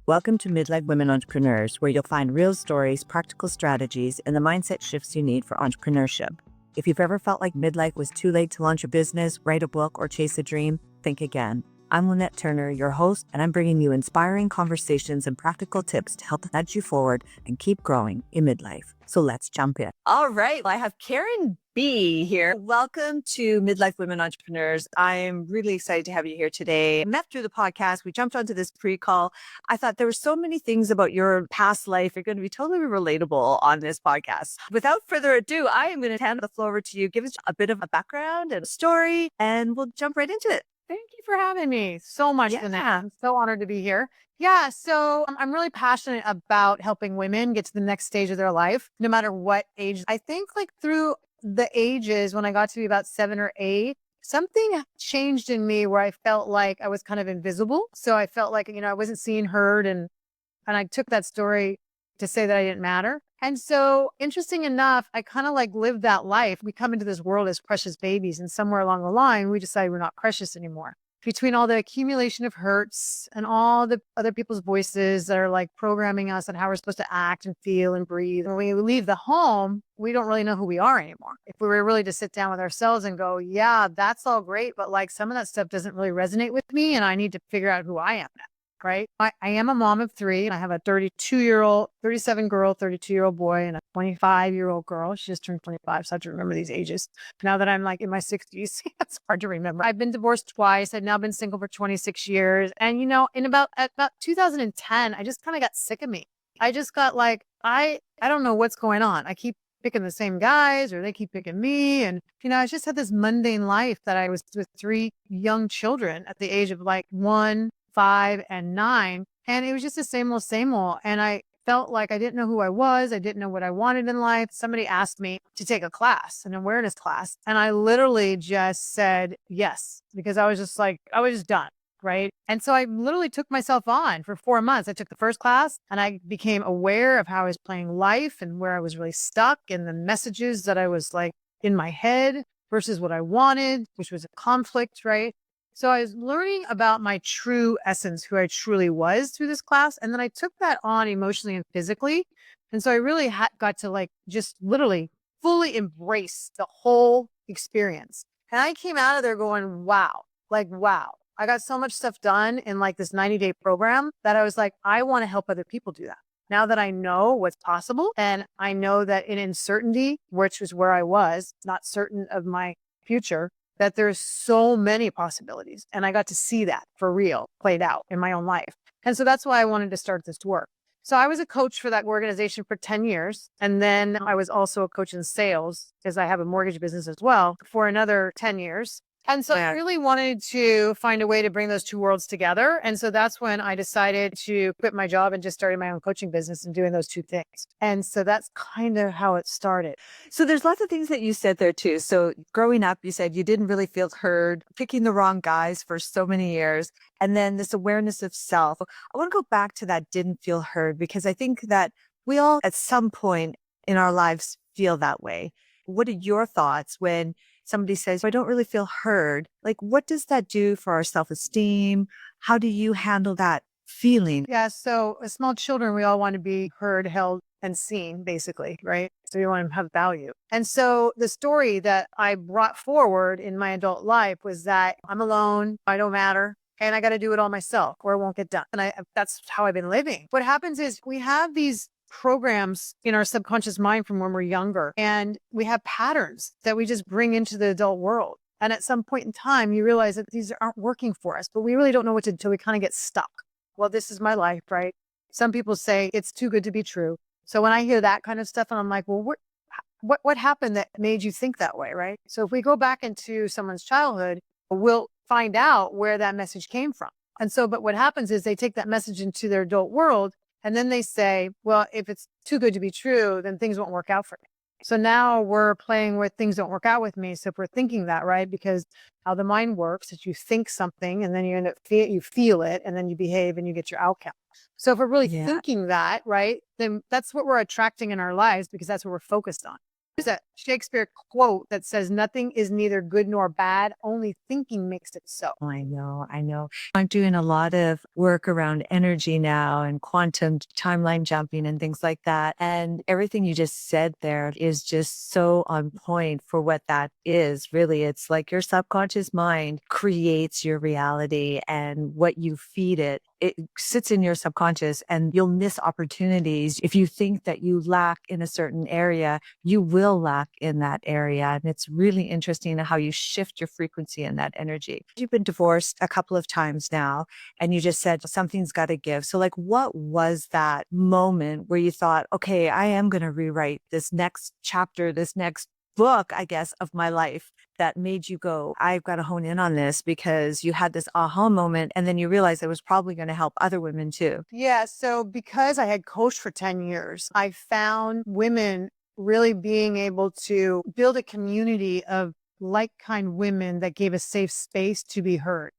Welcome to Midlife Women Entrepreneurs, where you'll find real stories, practical strategies, and the mindset shifts you need for entrepreneurship. If you've ever felt like midlife was too late to launch a business, write a book, or chase a dream, think again. I'm Lynette Turner, your host, and I'm bringing you inspiring conversations and practical tips to help nudge you forward and keep growing in midlife. So let's jump in. All right, I have Karen B here. Welcome to Midlife Women Entrepreneurs. I'm really excited to have you here today. I met through the podcast. We jumped onto this pre-call. I thought there were so many things about your past life. You're going to be totally relatable on this podcast. Without further ado, I am going to hand the floor over to you. Give us a bit of a background and a story, and we'll jump right into it. Thank you for having me so much, Lynette. I'm so honored to be here. Yeah, so I'm really passionate about helping women get to the next stage of their life, no matter what age. I think like through the ages, when I got to be about 7 or 8, something changed in me where I felt like I was kind of invisible. So I felt like, I wasn't seen, heard, and I took that story to say that I didn't matter. And so interesting enough, I kind of like lived that life. We come into this world as precious babies, and somewhere along the line, we decide we're not precious anymore. Between all the accumulation of hurts and all the other people's voices that are like programming us on how we're supposed to act and feel and breathe. When we leave the home, we don't really know who we are anymore. If we were really to sit down with ourselves and go, yeah, that's all great, but like some of that stuff doesn't really resonate with me, and I need to figure out who I am now. Right. I am a mom of 3. And I have a 37 girl, 32-year-old boy, and a 25-year-old girl. She just turned 25. So I have to remember these ages. Now that I'm like in my 60s, it's hard to remember. I've been divorced twice. I've now been single for 26 years. And, at about 2010, I just kind of got sick of me. I just got like, I don't know what's going on. I keep picking the same guys, or they keep picking me. And, I just had this mundane life that I was with 3 young children at the age of like 1, 5, and 9. And it was just the same old. And I felt like I didn't know who I was. I didn't know what I wanted in life. Somebody asked me to take a class, an awareness class. And I literally just said yes, because I was just done. Right. And so I literally took myself on for 4 months. I took the first class and I became aware of how I was playing life and where I was really stuck, and the messages that I was like in my head versus what I wanted, which was a conflict. Right. So I was learning about my true essence, who I truly was, through this class. And then I took that on emotionally and physically. And so I really got to like just literally fully embrace the whole experience. And I came out of there going, wow, I got so much stuff done in like this 90-day program that I was like, I want to help other people do that. Now that I know what's possible, and I know that in uncertainty, which was where I was, not certain of my future, that there's so many possibilities. And I got to see that for real played out in my own life. And so that's why I wanted to start this work. So I was a coach for that organization for 10 years. And then I was also a coach in sales, because I have a mortgage business as well, for another 10 years. And so I really wanted to find a way to bring those two worlds together. And so that's when I decided to quit my job and just started my own coaching business and doing those two things. And so that's kind of how it started. So there's lots of things that you said there too. So growing up, you said you didn't really feel heard, picking the wrong guys for so many years. And then this awareness of self. I want to go back to that didn't feel heard, because I think that we all at some point in our lives feel that way. What are your thoughts when somebody says, I don't really feel heard? Like, what does that do for our self-esteem? How do you handle that feeling? Yeah. So as small children, we all want to be heard, held, and seen, basically, right? So we want to have value. And so the story that I brought forward in my adult life was that I'm alone, I don't matter, and I got to do it all myself or it won't get done. And that's how I've been living. What happens is we have these programs in our subconscious mind from when we're younger, and we have patterns that we just bring into the adult world. And at some point in time, you realize that these aren't working for us, but we really don't know what to do until we kind of get stuck. Well, this is my life, right? Some people say it's too good to be true. So when I hear that kind of stuff, and I'm like, well, what happened that made you think that way, right? So if we go back into someone's childhood, we'll find out where that message came from. And so, but what happens is they take that message into their adult world, and then they say, well, if it's too good to be true, then things won't work out for me. So now we're playing with things don't work out with me. So if we're thinking that, right? Because how the mind works is you think something, and then you end up you feel it, and then you behave and you get your outcome. So if we're really thinking that, right, then that's what we're attracting in our lives, because that's what we're focused on. There's a Shakespeare quote that says, "Nothing is neither good nor bad, only thinking makes it so." I know, I know. I'm doing a lot of work around energy now and quantum timeline jumping and things like that. And everything you just said there is just so on point for what that is. Really, it's like your subconscious mind creates your reality, and what you feed it, it sits in your subconscious, and you'll miss opportunities. If you think that you lack in a certain area, you will lack in that area. And it's really interesting how you shift your frequency in that energy. You've been divorced a couple of times now, and you just said something's got to give. So, like, what was that moment where you thought, okay, I am going to rewrite this next chapter, this next book, I guess, of my life, that made you go, I've got to hone in on this, because you had this aha moment and then you realized it was probably going to help other women too? Yeah. So because I had coached for 10 years, I found women really being able to build a community of like kind women that gave a safe space to be heard,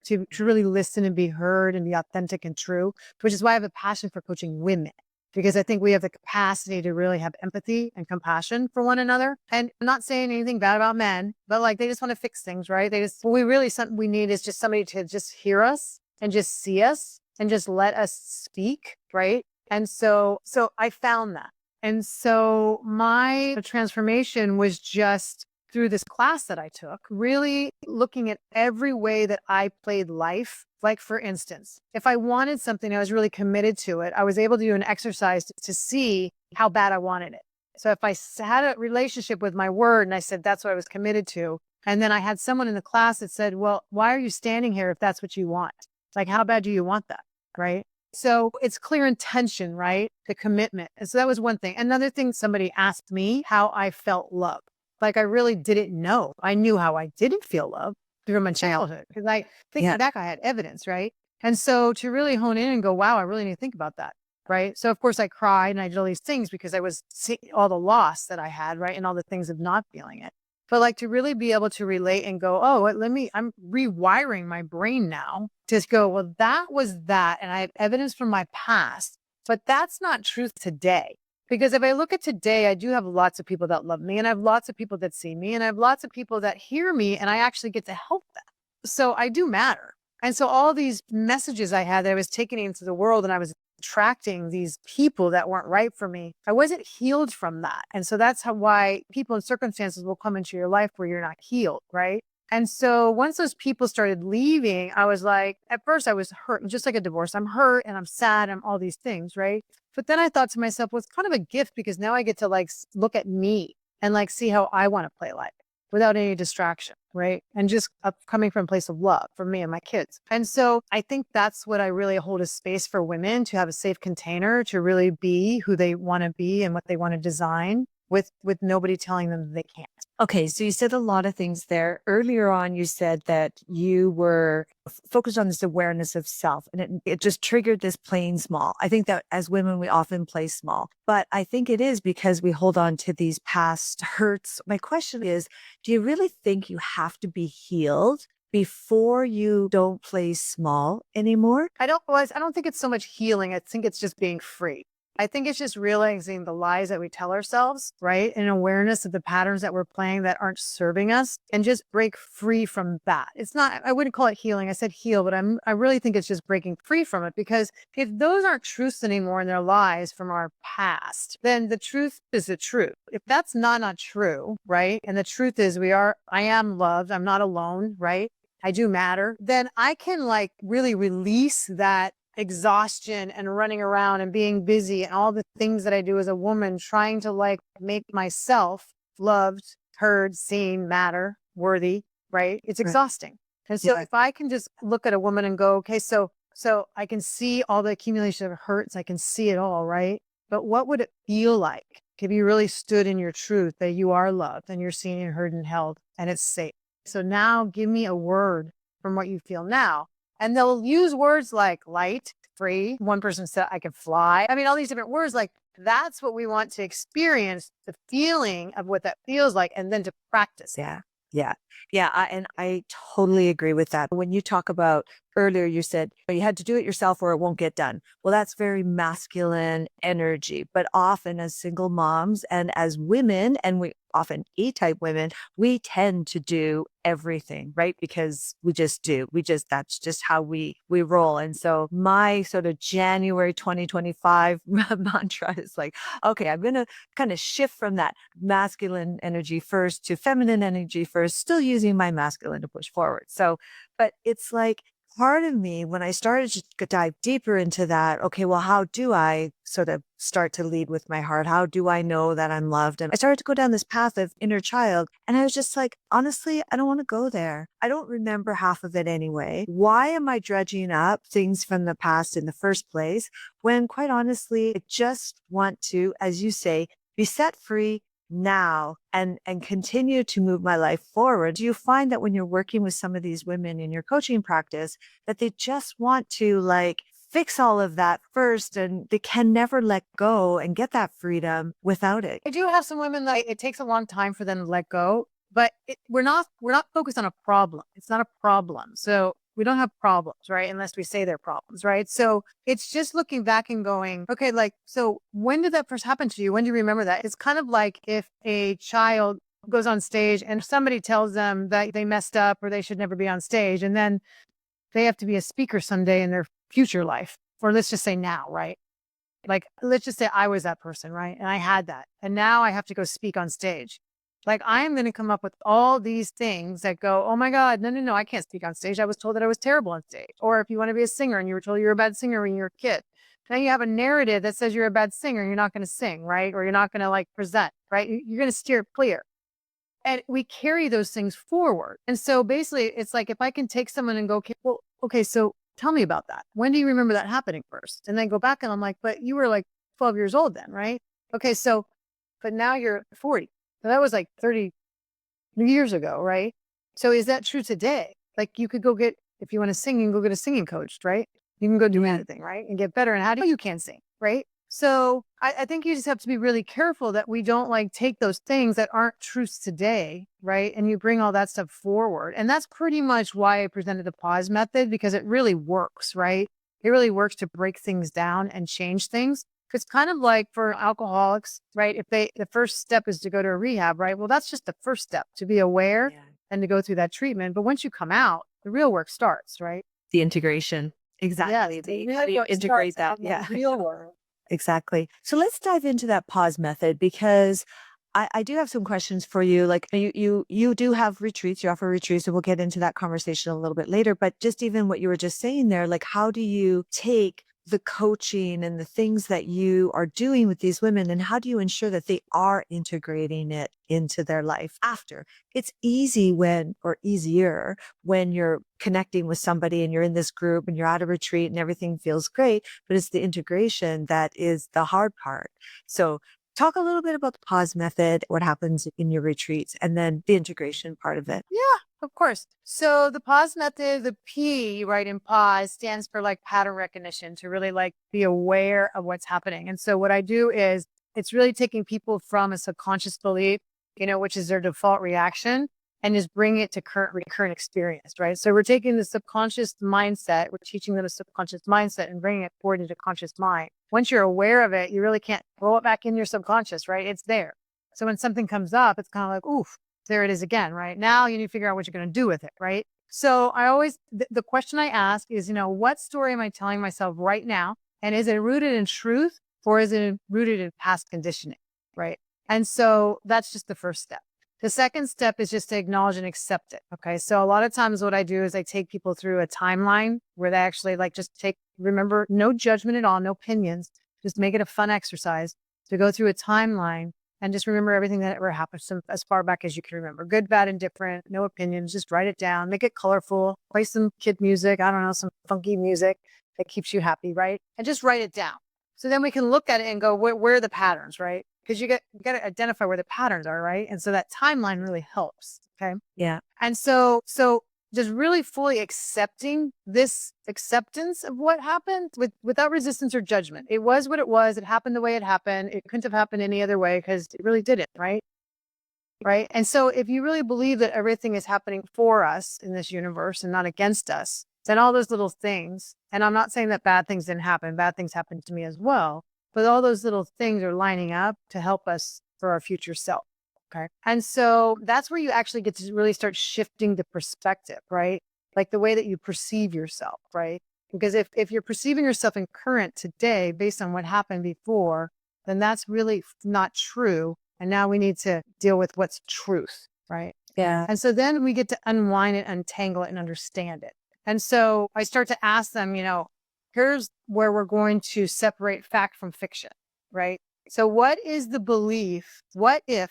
to really listen and be heard and be authentic and true, which is why I have a passion for coaching women. Because I think we have the capacity to really have empathy and compassion for one another. And I'm not saying anything bad about men, but like they just want to fix things, right? They just, what we really, something we need is just somebody to just hear us and just see us and just let us speak, right? And so I found that. And so my transformation was just through this class that I took, really looking at every way that I played life. Like, for instance, if I wanted something, I was really committed to it. I was able to do an exercise to see how bad I wanted it. So if I had a relationship with my word and I said, that's what I was committed to. And then I had someone in the class that said, well, why are you standing here if that's what you want? Like, how bad do you want that? Right. So it's clear intention, right? The commitment. And so that was one thing. Another thing, somebody asked me how I felt love. Like, I really didn't know. I knew how I didn't feel love through my childhood, because I thinking back, I had evidence, right? And so to really hone in and go, wow, I really need to think about that, right? So of course I cried and I did all these things because I was seeing all the loss that I had, right? And all the things of not feeling it. But like to really be able to relate and go, oh, I'm rewiring my brain now to go, well, that was that. And I have evidence from my past, but that's not truth today. Because if I look at today, I do have lots of people that love me, and I have lots of people that see me, and I have lots of people that hear me, and I actually get to help them. So I do matter. And so all these messages I had that I was taking into the world, and I was attracting these people that weren't right for me, I wasn't healed from that. And so that's why people and circumstances will come into your life where you're not healed, right? And so once those people started leaving, I was like, at first I was hurt, just like a divorce. I'm hurt and I'm sad. I'm all these things, right? But then I thought to myself, well, it's kind of a gift, because now I get to like look at me and like see how I want to play life without any distraction, right? And just coming from a place of love for me and my kids. And so I think that's what I really hold a space for women, to have a safe container to really be who they want to be and what they want to design, with nobody telling them they can't. Okay, so you said a lot of things there. Earlier on, you said that you were focused on this awareness of self, and it just triggered this playing small. I think that as women, we often play small, but I think it is because we hold on to these past hurts. My question is, do you really think you have to be healed before you don't play small anymore? I don't think it's so much healing. I think it's just being free. I think it's just realizing the lies that we tell ourselves, right? And awareness of the patterns that we're playing that aren't serving us, and just break free from that. It's not, I wouldn't call it healing. I said heal, but I really think it's just breaking free from it, because if those aren't truths anymore and they're lies from our past, then the truth is the truth. If that's not true, right? And the truth is I am loved. I'm not alone, right? I do matter. Then I can like really release that exhaustion and running around and being busy and all the things that I do as a woman, trying to like make myself loved, heard, seen, matter, worthy, right? It's Right. exhausting. And so Yeah. if I can just look at a woman and go, okay, so I can see all the accumulation of hurts, I can see it all, right? But what would it feel like if you really stood in your truth that you are loved and you're seen and heard and held and it's safe? So now give me a word from what you feel now. And they'll use words like light, free. One person said, I can fly. I mean, all these different words, like that's what we want to experience, the feeling of what that feels like, and then to practice. Yeah. Yeah. Yeah. And I totally agree with that. When you talk about earlier you said you had to do it yourself or it won't get done. Well, that's very masculine energy. But often as single moms and as women, and we often E-type women, we tend to do everything, right? Because we just do. That's just how we roll. And so my sort of January 2025 mantra is like, okay, I'm going to kind of shift from that masculine energy first to feminine energy first, still using my masculine to push forward. So, but it's like, part of me, when I started to dive deeper into that, okay, well, how do I sort of start to lead with my heart? How do I know that I'm loved? And I started to go down this path of inner child. And I was just like, honestly, I don't want to go there. I don't remember half of it anyway. Why am I dredging up things from the past in the first place when, quite honestly, I just want to, as you say, be set free now and continue to move my life forward? Do you find that when you're working with some of these women in your coaching practice that they just want to like fix all of that first and they can never let go and get that freedom without it? I do have some women that it takes a long time for them to let go, but we're not focused on a problem. It's not a problem. So we don't have problems, right? Unless we say they're problems, right? So it's just looking back and going, okay, like, so when did that first happen to you? When do you remember that? It's kind of like if a child goes on stage and somebody tells them that they messed up or they should never be on stage. And then they have to be a speaker someday in their future life, or let's just say now, right? Like, let's just say I was that person, right? And I had that. And now I have to go speak on stage. Like, I'm going to come up with all these things that go, oh my God, no, I can't speak on stage. I was told that I was terrible on stage. Or if you want to be a singer and you were told you're a bad singer when you were a kid. Now you have a narrative that says you're a bad singer, you're not going to sing, right? Or you're not going to like present, right? You're going to steer clear. And we carry those things forward. And so basically, it's like if I can take someone and go, okay, well, okay, so tell me about that. When do you remember that happening first? And then go back and I'm like, but you were like 12 years old then, right? Okay, so, but now you're 40. So that was like 30 years ago, right? So is that true today? Like you could go get, if you want to sing, you can go get a singing coach, right? You can go do anything, right? And get better. And how do you can sing, right? So I think you just have to be really careful that we don't like take those things that aren't truths today, right? And you bring all that stuff forward. And that's pretty much why I presented the pause method, because it really works, right? It really works to break things down and change things. It's kind of like for alcoholics, right? If the first step is to go to a rehab, right? Well, that's just the first step, to be aware and to go through that treatment. But once you come out, the real work starts, right? The integration. Exactly. How do you integrate that? Yeah. Real work. Exactly. So let's dive into that pause method because I do have some questions for you. Like you do have retreats, you offer retreats, and we'll get into that conversation a little bit later. But just even what you were just saying there, like how do you take the coaching and the things that you are doing with these women and how do you ensure that they are integrating it into their life after? It's easy or easier when you're connecting with somebody and you're in this group and you're at a retreat and everything feels great, but it's the integration that is the hard part. So talk a little bit about the pause method, what happens in your retreats, and then the integration part of it. Yeah, of course. So the pause method, the P, right, in pause stands for like pattern recognition, to really like be aware of what's happening. And so what I do is it's really taking people from a subconscious belief, which is their default reaction, and just bring it to current experience, right? So we're taking the subconscious mindset, we're teaching them a subconscious mindset and bringing it forward into conscious mind. Once you're aware of it, you really can't throw it back in your subconscious, right? It's there. So when something comes up, it's kind of like, oof, there it is again, right? Now you need to figure out what you're going to do with it, right? So I always, the question I ask is, what story am I telling myself right now? And is it rooted in truth or is it rooted in past conditioning, right? And so that's just the first step. The second step is just to acknowledge and accept it. Okay. So a lot of times what I do is I take people through a timeline where they actually like remember, no judgment at all, no opinions, just make it a fun exercise to go through a timeline and just remember everything that ever happened as far back as you can remember. Good, bad, and different, no opinions, just write it down, make it colorful, play some kid music, I don't know, some funky music that keeps you happy, right? And just write it down. So then we can look at it and go, where are the patterns, right? Because you got to identify where the patterns are, right? And so that timeline really helps. Okay. Yeah. And so just really fully accepting this acceptance of what happened without resistance or judgment. It was what it was. It happened the way it happened. It couldn't have happened any other way because it really didn't, right? Right. And so if you really believe that everything is happening for us in this universe and not against us, and all those little things. And I'm not saying that bad things didn't happen. Bad things happened to me as well. But all those little things are lining up to help us for our future self. Okay. And so that's where you actually get to really start shifting the perspective, right? Like the way that you perceive yourself, right? Because if you're perceiving yourself in current today based on what happened before, then that's really not true. And now we need to deal with what's truth, right? Yeah. And so then we get to unwind it, untangle it, and understand it. And so I start to ask them, here's where we're going to separate fact from fiction, right? So what is the belief? What if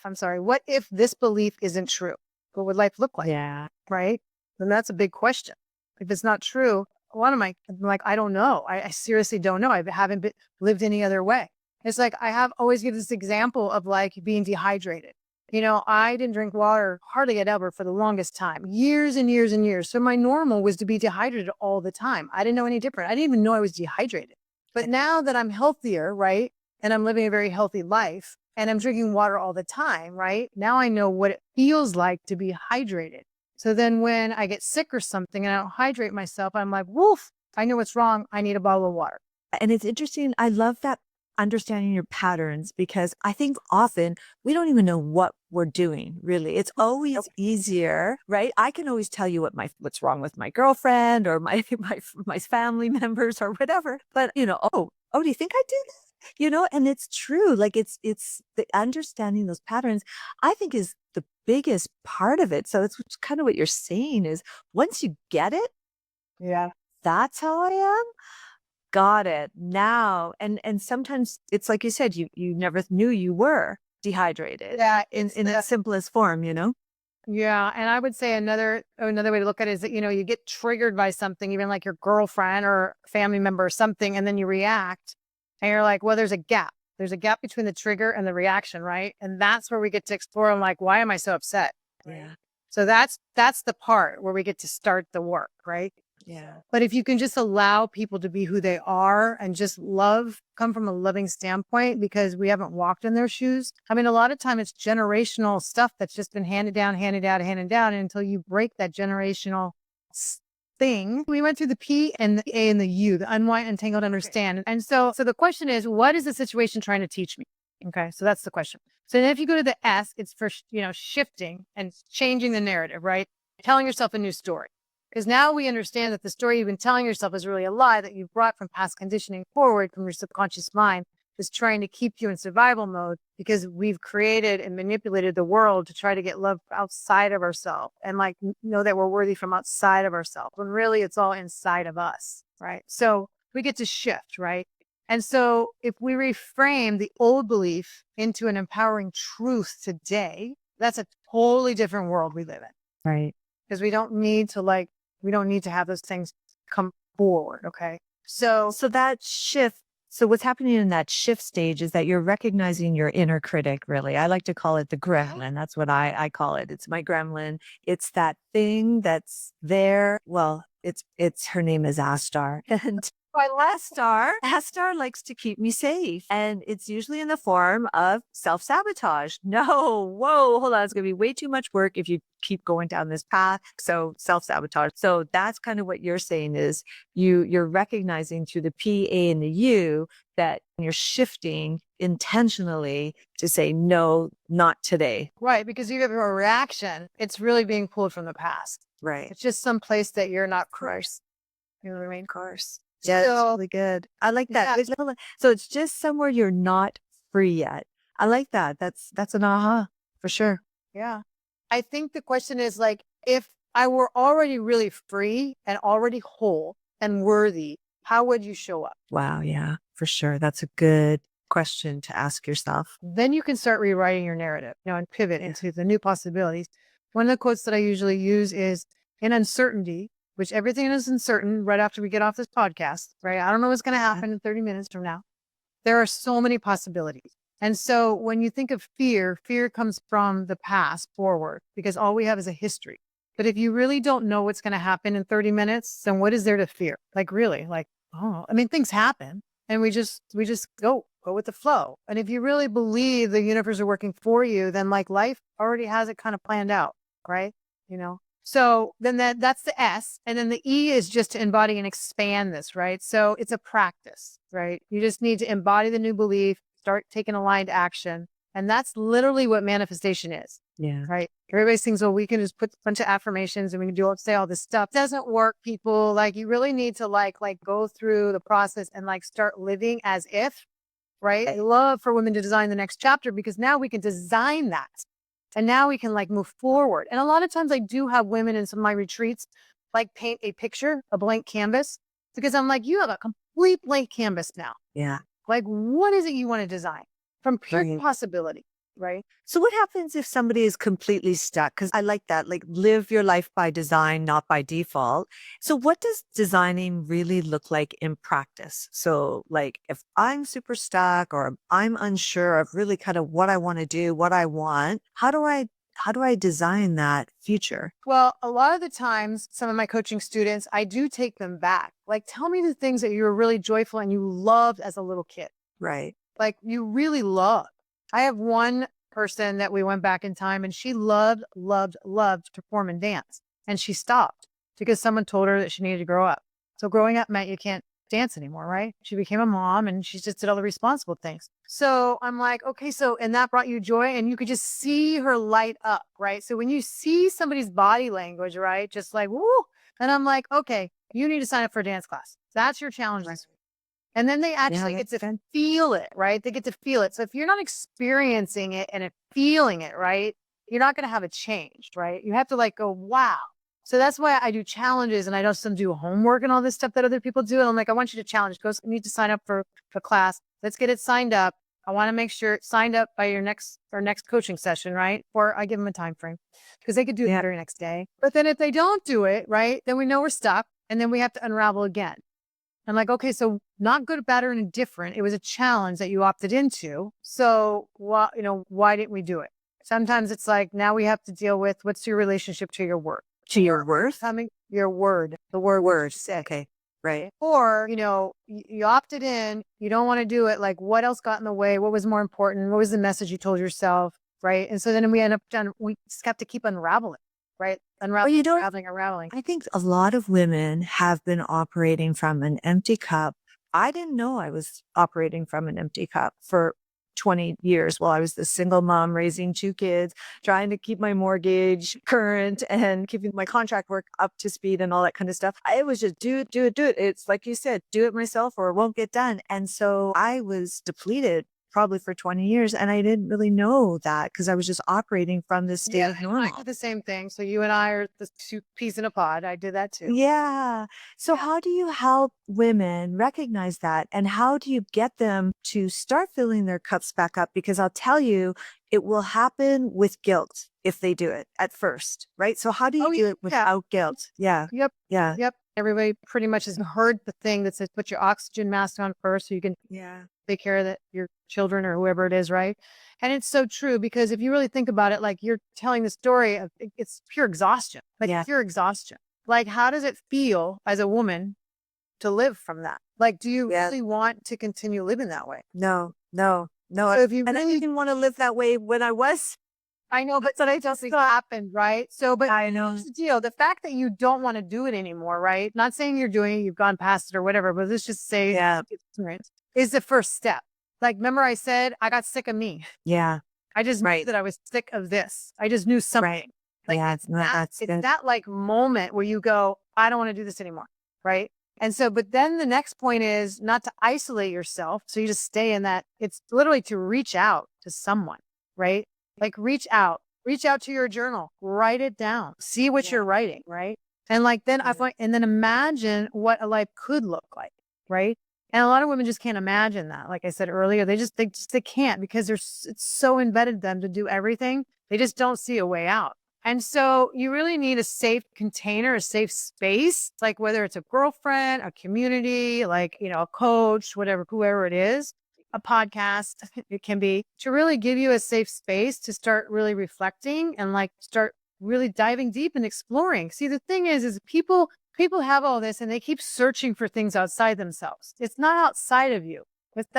this belief isn't true? What would life look like? Yeah. Right? Then that's a big question. If it's not true, what am I I'm like? I don't know. I seriously don't know. I haven't lived any other way. It's like I have always give this example of like being dehydrated. I didn't drink water hardly ever for the longest time, years and years and years. So my normal was to be dehydrated all the time. I didn't know any different. I didn't even know I was dehydrated. But now that I'm healthier, right? And I'm living a very healthy life and I'm drinking water all the time, right? Now I know what it feels like to be hydrated. So then when I get sick or something and I don't hydrate myself, I'm like, woof, I know what's wrong. I need a bottle of water. And it's interesting. I love that understanding your patterns because I think often we don't even know what we're doing really. It's always easier, right? I can always tell you what's wrong with my girlfriend or my family members or whatever. But oh, do you think I did that? And it's true. Like it's the understanding those patterns, I think is the biggest part of it. So it's kind of what you're saying is once you get it, Yeah. that's how I am. Got it. Now, and sometimes it's like you said, you never knew you were dehydrated. Yeah. In its simplest form, Yeah. And I would say another way to look at it is that, you get triggered by something, even like your girlfriend or family member or something, and then you react and you're like, well, there's a gap. There's a gap between the trigger and the reaction, right? And that's where we get to explore. I'm like, why am I so upset? Yeah. So that's the part where we get to start the work, right? Yeah. But if you can just allow people to be who they are and just come from a loving standpoint because we haven't walked in their shoes. I mean, a lot of time it's generational stuff that's just been handed down, and until you break that generational thing. We went through the P and the A and the U, the unwind, untangled, understand. And so the question is, what is the situation trying to teach me? Okay. So that's the question. So then if you go to the S, it's for, shifting and changing the narrative, right? Telling yourself a new story. Because now we understand that the story you've been telling yourself is really a lie that you've brought from past conditioning forward from your subconscious mind is trying to keep you in survival mode because we've created and manipulated the world to try to get love outside of ourselves and like know that we're worthy from outside of ourselves when really it's all inside of us, right? So we get to shift, right? And so if we reframe the old belief into an empowering truth today, that's a totally different world we live in. Right. Because we don't need to have those things come forward. Okay. So that shift. So what's happening in that shift stage is that you're recognizing your inner critic, really. I like to call it the gremlin. That's what I call it. It's my gremlin. It's that thing that's there. Well, her name is Astar. And my last star, Astar likes to keep me safe. And it's usually in the form of self-sabotage. No, whoa, hold on. It's going to be way too much work if you keep going down this path. So self-sabotage. So that's kind of what you're saying is you're recognizing through the P, A, and the U that you're shifting intentionally to say, no, not today. right, because you have a reaction, it's really being pulled from the past. Right. It's just some place that you're not course. You know what I mean? Of course. Yeah, So, that's really good. I like that. yeah. So it's just somewhere you're not free yet. I like that. That's an aha for sure. Yeah. I think the question is like, if I were already really free and already whole and worthy, how would you show up? Wow. Yeah, for sure. That's a good question to ask yourself. Then you can start rewriting your narrative, and pivot into the new possibilities. One of the quotes that I usually use is in uncertainty, which everything is uncertain right after we get off this podcast, right? I don't know what's going to happen in 30 minutes from now. There are so many possibilities. And so when you think of fear comes from the past forward because all we have is a history. But if you really don't know what's going to happen in 30 minutes, then what is there to fear? Like really, things happen and we just go with the flow. And if you really believe the universe are working for you, then like life already has it kind of planned out, right? So then that's the S. And then the E is just to embody and expand this, right? So it's a practice, right? You just need to embody the new belief, start taking aligned action. And that's literally what manifestation is. Yeah. Right. Everybody thinks, well, we can just put a bunch of affirmations and we can say all this stuff. It doesn't work, people. Like you really need to like go through the process and like start living as if, right? I love for women to design the next chapter because now we can design that. And now we can like move forward. And a lot of times I do have women in some of my retreats, like paint a picture, a blank canvas, because I'm like, you have a complete blank canvas now. Yeah. Like, what is it you want to design from pure Right. possibility? Right. So what happens if somebody is completely stuck? Because I like that, like live your life by design, not by default. So what does designing really look like in practice? So like if I'm super stuck or I'm unsure of really kind of what I want to do, what I want, how do I design that future? Well, a lot of the times, some of my coaching students, I do take them back. Like, tell me the things that you were really joyful and you loved as a little kid. Right. Like, you really loved. I have one person that we went back in time and she loved, loved, loved to perform and dance. And she stopped because someone told her that she needed to grow up. So growing up meant you can't dance anymore, right? She became a mom and she just did all the responsible things. So I'm like, okay, so, and that brought you joy and you could just see her light up, right? So when you see somebody's body language, right? Just like, woo, and I'm like, okay, you need to sign up for a dance class. That's your challenge this week. And then they Yeah, actually get that's to good. feel it, right? They get to feel it. So if you're not experiencing it and feeling it, right, you're not going to have a change, right? You have to like go, wow. So that's why I do challenges and I don't do homework and all this stuff that other people do. And I'm like, I want you to challenge. Go, you need to sign up for a class. Let's get it signed up. I want to make sure it's signed up by your next coaching session, right? Or I give them a time frame because they could do it the Yeah. very next day. But then if they don't do it, right, then we know we're stuck and then we have to unravel again. I'm like, okay, so not good, bad, or indifferent. It was a challenge that you opted into. So why didn't we do it? Sometimes it's like, now we have to deal with what's your relationship to your work, To your worth? coming your word, the word what you Word. say. Okay. Right. Or, you opted in, you don't want to do it. Like what else got in the way? What was more important? What was the message you told yourself? Right. And so then we end up we just have to keep unraveling, right? Well, you don't Unraveling. I think a lot of women have been operating from an empty cup. I didn't know I was operating from an empty cup for 20 years while I was the single mom raising two kids, trying to keep my mortgage current and keeping my contract work up to speed and all that kind of stuff. I was just do it, do it, do it. It's like you said, do it myself or it won't get done. And so I was depleted probably for 20 years. And I didn't really know that because I was just operating from this state of I normal. did the same thing. So you and I are the two peas in a pod. I did that too. Yeah. So how do you help women recognize that? And how do you get them to start filling their cups back up? Because I'll tell you, it will happen with guilt if they do it at first, right? So how do you Oh, do it yeah. without guilt? Yeah. Yep. Yeah. Yep. Everybody pretty much has heard the thing that says put your oxygen mask on first so you can Yeah. take care of your children or whoever it is, right? And it's so true because if you really think about it, like you're telling the story of it's pure exhaustion, like Yeah. pure exhaustion. Like, how does it feel as a woman to live from that? Like, do you Yeah. really want to continue living that way? No, no, no. So if you And I really, didn't want to live that way when I was. I know, but so that just happened, right? So, but I know. here's the deal: the fact that you don't want to do it anymore, right? Not saying you're doing it, you've gone past it or whatever, but let's just say Yeah. ignorance is the first step. Like, remember I said I got sick of me. Yeah. I just knew Right. that I was sick of this. I just knew something. Right. Like Yeah. That's it's good. that like moment where you go, I don't want to do this anymore. Right. And so, but then the next point is not to isolate yourself. So you just stay in that. It's literally to reach out to someone, right? Like reach out to your journal, write it down, see what Yeah. you're writing. Right. And like, then I Yeah. find, and then imagine what a life could look like. Right. And a lot of women just can't imagine that. Like I said earlier, they can't because it's so embedded them to do everything. They just don't see a way out. And so you really need a safe container, a safe space, like whether it's a girlfriend, a community, like, a coach, whatever, whoever it is, a podcast, it can be to really give you a safe space to start really reflecting and like start really diving deep and exploring. See, the thing is people have all this and they keep searching for things outside themselves. It's not outside of you. It's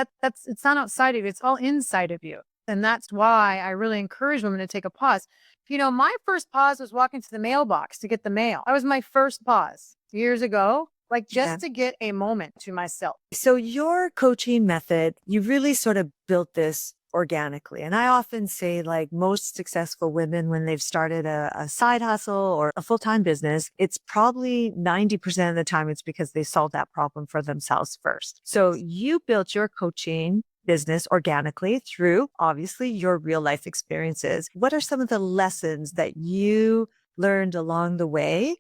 not outside of you. It's all inside of you. And that's why I really encourage women to take a pause. My first pause was walking to the mailbox to get the mail. That was my first pause years ago, like Yeah. just to get a moment to myself. So your coaching method, you really sort of built this organically. And I often say like most successful women, when they've started a side hustle or a full-time business, it's probably 90% of the time it's because they solved that problem for themselves first. So you built your coaching business organically through obviously your real life experiences. What are some of the lessons that you learned along the way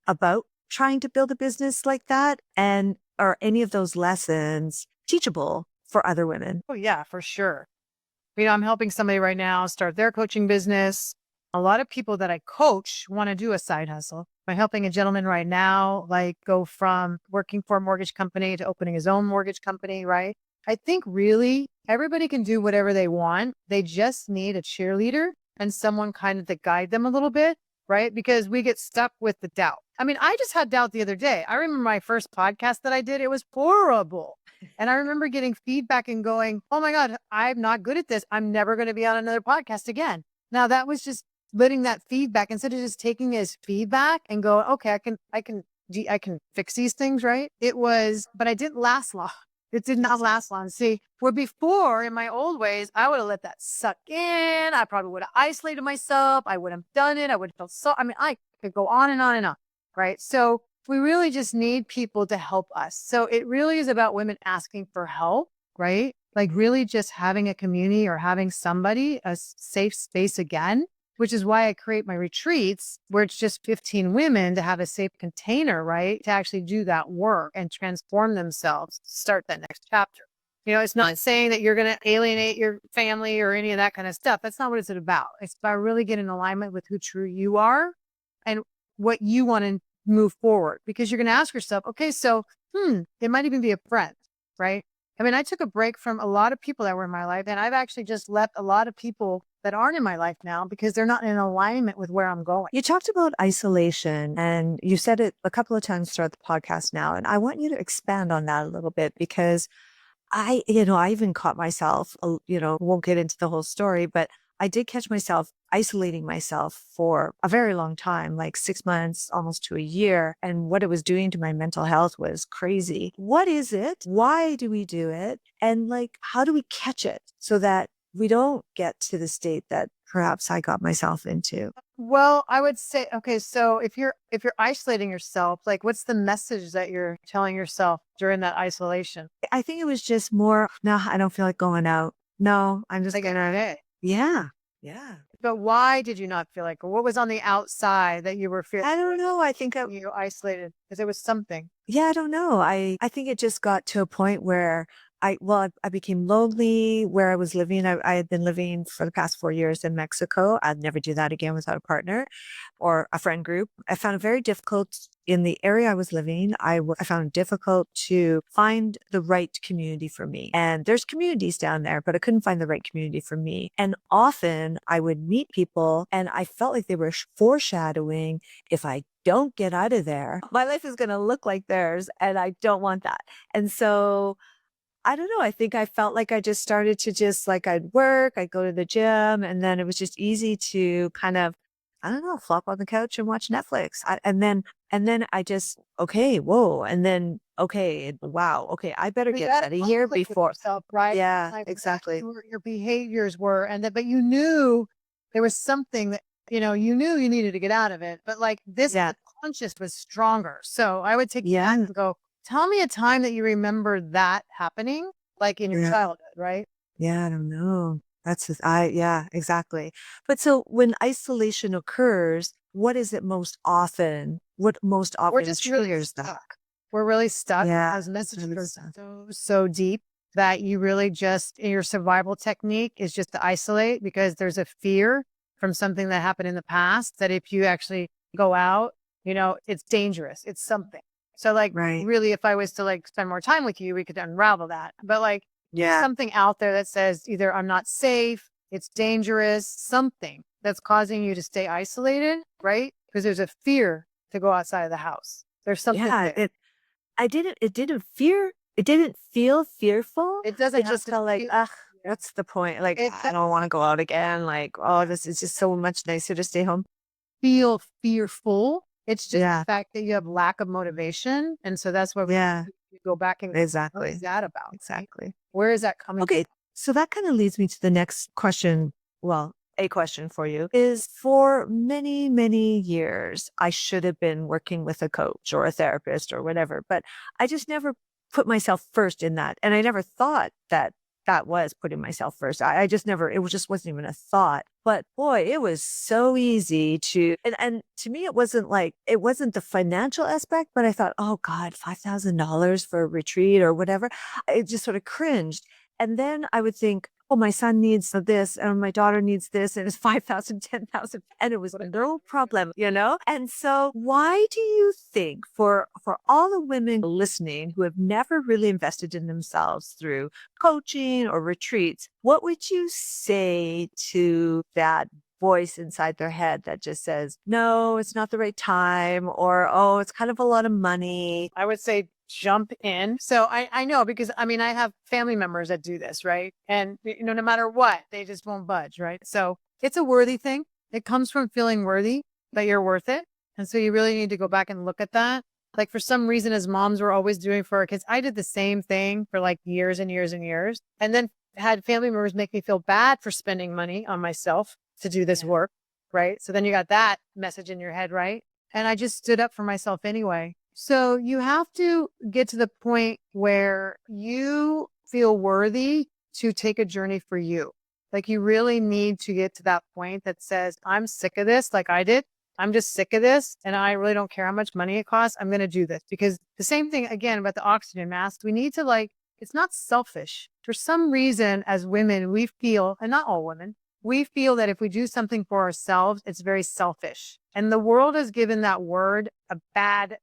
about trying to build a business like that? And are any of those lessons teachable for other women? Oh, yeah, for sure. I'm helping somebody right now start their coaching business. A lot of people that I coach want to do a side hustle. I'm helping a gentleman right now, like go from working for a mortgage company to opening his own mortgage company, right? I think really everybody can do whatever they want. They just need a cheerleader and someone kind of to guide them a little bit, right? Because we get stuck with the doubt. I mean, I just had doubt the other day. I remember my first podcast that I did, it was horrible. And I remember getting feedback and going, oh my God, I'm not good at this. I'm never going to be on another podcast again. Now that was just letting that feedback instead of just taking it as feedback and go, okay, I can fix these things, right? But I didn't last long. It did not last long. See, where before in my old ways, I would have let that suck in. I probably would have isolated myself. I would have done it. I would have felt I could go on and on and on. Right. So we really just need people to help us. So it really is about women asking for help, right? Like really just having a community or having somebody, safe space again, which is why I create my retreats where it's just 15 women to have a safe container, right? To actually do that work and transform themselves, start that next chapter. It's not saying that you're going to alienate your family or any of that kind of stuff. That's not what it's about. It's about really getting in alignment with who true you are and what you want to move forward, because you're going to ask yourself, okay, so, it might even be a friend, right? I mean, I took a break from a lot of people that were in my life, and I've actually just left a lot of people that aren't in my life now because they're not in alignment with where I'm going. You talked about isolation and you said it a couple of times throughout the podcast now. And I want you to expand on that a little bit because I even caught myself, won't get into the whole story, but I did catch myself isolating myself for a very long time, like 6 months, almost to a year. And what it was doing to my mental health was crazy. What is it? Why do we do it? And like, how do we catch it so that we don't get to the state that perhaps I got myself into? Well, I would say, okay, so if you're isolating yourself, like what's the message that you're telling yourself during that isolation? I think it was just more, no, I don't feel like going out. No, I'm just Like, gonna, yeah, yeah. but why did you not feel like, or what was on the outside that you were feeling I don't know. I think you isolated? Because it was something. yeah, I don't know. I think it just got to a point where I became lonely where I was living. I had been living for the past 4 years in Mexico. I'd never do that again without a partner or a friend group. I found it very difficult in the area I was living. I found it difficult to find the right community for me. And there's communities down there, but I couldn't find the right community for me. And often I would meet people and I felt like they were foreshadowing, if I don't get out of there, my life is going to look like theirs. And I don't want that. And so I don't know. I think I felt like I just started to just like I'd work, I'd go to the gym, and then it was just easy to kind of, I don't know, flop on the couch and watch Netflix. And then I just, okay, whoa. And then, okay, wow, okay, I better You get got out of to here conflict with before. yourself, right? Yeah, Like what exactly. your behaviors were, and that, but you knew there was something that you knew you needed to get out of it. But like this, Yeah. the conscious was stronger. So I would take that Yeah. and go, tell me a time that you remember that happening, like in your Yeah. childhood, right? Yeah. I don't know. Yeah, exactly. But so when isolation occurs, what is it most often? What most We're often just really triggers that? stuck. We're really stuck. Yeah. As message Really goes sad. so deep that you really just your survival technique is just to isolate because there's a fear from something that happened in the past that if you actually go out, it's dangerous. It's something. So like Right. really if I was to like spend more time with you, we could unravel that. But like there's Yeah. something out there that says either I'm not safe, it's dangerous, something that's causing you to stay isolated, right? Because there's a fear to go outside of the house. There's something Yeah. there. It didn't feel fearful. It It doesn't have just to felt like, feel ugh. That's the point. Like, It I don't want to go out again. Like, oh, this is just so much nicer to stay home. feel fearful. It's just the Yeah. fact that you have lack of motivation. And so that's why we Yeah. go back and go, what is Exactly. that about? Right? Exactly. Where is that coming Okay. So that kind of leads me to the next question. Well, a question for you is for many, many years, I should have been working with a coach or a therapist or whatever, but I just never put myself first in that. And I never thought that that was putting myself first. I just never, it was just wasn't even a thought. But boy, it was so easy to, and to me, it wasn't like, it wasn't the financial aspect, but I thought, oh God, $5,000 for a retreat or whatever. I just sort of cringed. And then I would think, oh, my son needs this and my daughter needs this and it's 5,000, 10,000, and it was no problem, you know? And so why do you think for all the women listening who have never really invested in themselves through coaching or retreats, what would you say to that voice inside their head that just says, no, it's not the right time, or, oh, it's kind of a lot of money? I would say jump in. So I know because I mean, I have family members that do this, right? And no matter what, they just won't budge, right? So it's a worthy thing. It comes from feeling worthy that you're worth it. And so you really need to go back and look at that. Like for some reason, as moms, we're always doing for our kids. I did the same thing for like years and years and years. And then had family members make me feel bad for spending money on myself to do this work, right? So then you got that message in your head, right? And I just stood up for myself anyway. So you have to get to the point where you feel worthy to take a journey for you. Like you really need to get to that point that says, I'm sick of this, like I did. I'm just sick of this. And I really don't care how much money it costs. I'm going to do this because the same thing again about the oxygen mask. We need to it's not selfish. For some reason, as women, we feel, and not all women, we feel that if we do something for ourselves, it's very selfish. And the world has given that word a bad,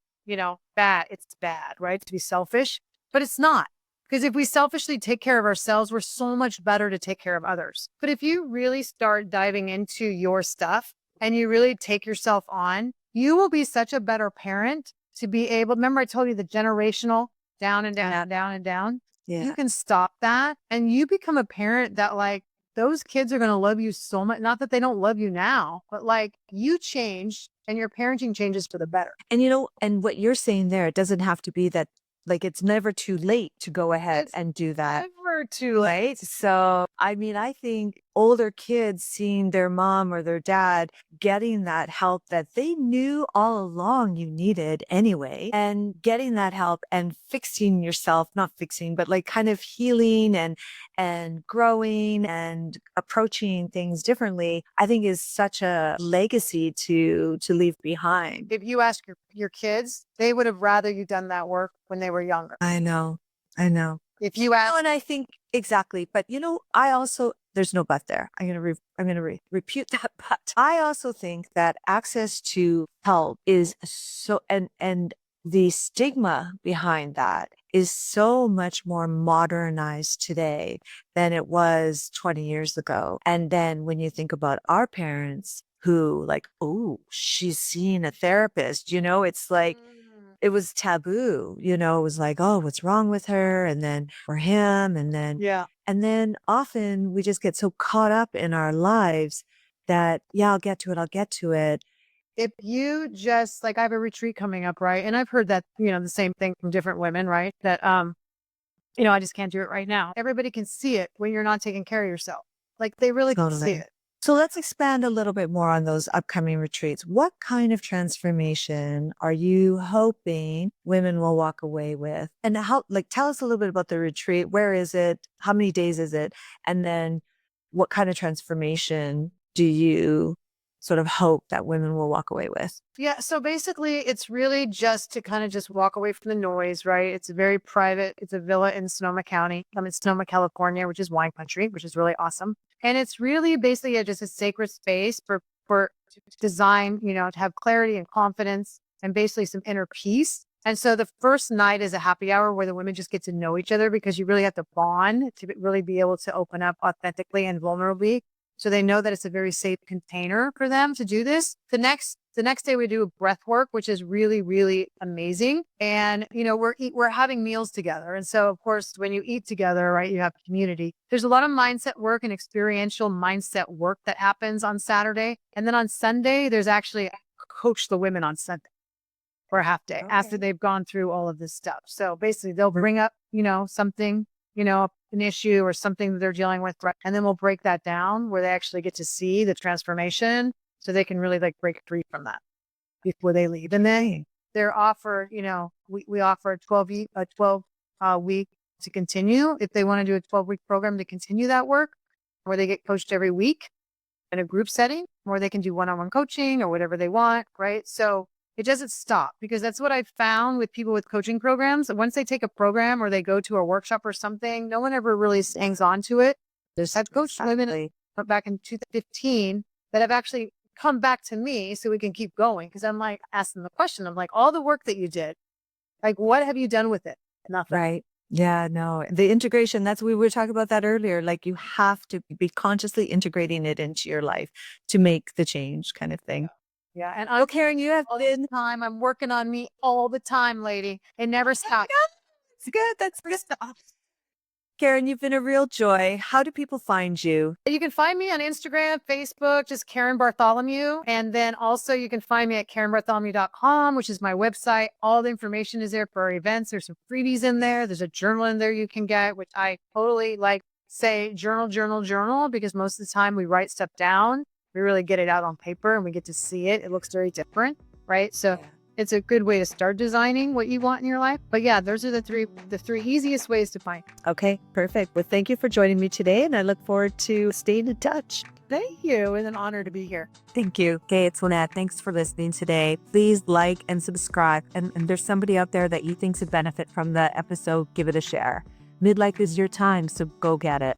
bad. It's bad, right? To be selfish, but it's not. Because if we selfishly take care of ourselves, we're so much better to take care of others. But if you really start diving into your stuff and you really take yourself on, you will be such a better parent to be able, remember I told you the generational down and down, down and down. Yeah. You can stop that and you become a parent that those kids are going to love you so much. Not that they don't love you now, but you changed and your parenting changes for the better. And and what you're saying there, it doesn't have to be that, like, it's never too late to go ahead and do that. Never too late. Right? So, I mean, I think older kids seeing their mom or their dad getting that help that they knew all along you needed anyway, and getting that help and fixing yourself, not fixing, but like kind of healing and growing and approaching things differently, I think is such a legacy to leave behind. If you ask your kids, they would have rather you done that work when they were younger. I know. I know. If you ask, And I think exactly, but I also, there's no but there. I'm gonna repute that. But I also think that access to help is so, and the stigma behind that is so much more modernized today than it was 20 years ago. And then when you think about our parents who oh, she's seeing a therapist, it's like, it was taboo, it was like, oh, what's wrong with her? And then for him, and then often we just get so caught up in our lives that, yeah, I'll get to it. if you just I have a retreat coming up, right? And I've heard that, the same thing from different women, right? That, I just can't do it right now. Everybody can see it when you're not taking care of yourself. They really can see it. So let's expand a little bit more on those upcoming retreats. What kind of transformation are you hoping women will walk away with? And tell us a little bit about the retreat. Where is it? How many days is it? And then what kind of transformation do you sort of hope that women will walk away with? Yeah. So basically it's really just to kind of just walk away from the noise, right? It's very private. It's a villa in Sonoma County. I'm in Sonoma, California, which is wine country, which is really awesome. And it's really basically just a sacred space for design, to have clarity and confidence and basically some inner peace. And so the first night is a happy hour where the women just get to know each other because you really have to bond to really be able to open up authentically and vulnerably So they know that it's a very safe container for them to do this. The next day we do breath work, which is really, really amazing. And, we're having meals together. And so of course, when you eat together, right, you have community. There's a lot of mindset work and experiential mindset work that happens on Saturday. And then on Sunday, there's actually coach the women on Sunday for a half day after they've gone through all of this stuff. So basically they'll bring up, something, an issue or something that they're dealing with. Right? And then we'll break that down where they actually get to see the transformation so they can really break free from that before they leave. And then they're offered, we offer a 12 week to continue if they want to do a 12-week program to continue that work, where they get coached every week in a group setting, or they can do one-on-one coaching or whatever they want. Right. So it doesn't stop, because that's what I've found with people with coaching programs. Once they take a program or they go to a workshop or something, no one ever really hangs on to it. I've coached women back in 2015 that have actually come back to me so we can keep going. Because I'm asking the question, I'm like, all the work that you did, what have you done with it? Nothing. Right. Yeah, no, the integration, we were talking about that earlier. You have to be consciously integrating it into your life to make the change kind of thing. Yeah. And Karen, you have all the time. I'm working on me all the time, lady. It never stops. It's good. That's good stuff. Karen, you've been a real joy. How do people find you? You can find me on Instagram, Facebook, just Karen Bartholomew. And then also you can find me at KarenBartholomew.com, which is my website. All the information is there for our events. There's some freebies in there. There's a journal in there you can get, which I totally say journal, because most of the time we write stuff down. We really get it out on paper and we get to see it. It looks very different, right? So it's a good way to start designing what you want in your life. But yeah, those are the three easiest ways to find. Okay, perfect. Well, thank you for joining me today, and I look forward to staying in touch. Thank you. It's an honor to be here. Thank you. Okay, it's Lynette. Thanks for listening today. Please like and subscribe. And there's somebody out there that you think should benefit from the episode, give it a share. Midlife is your time, so go get it.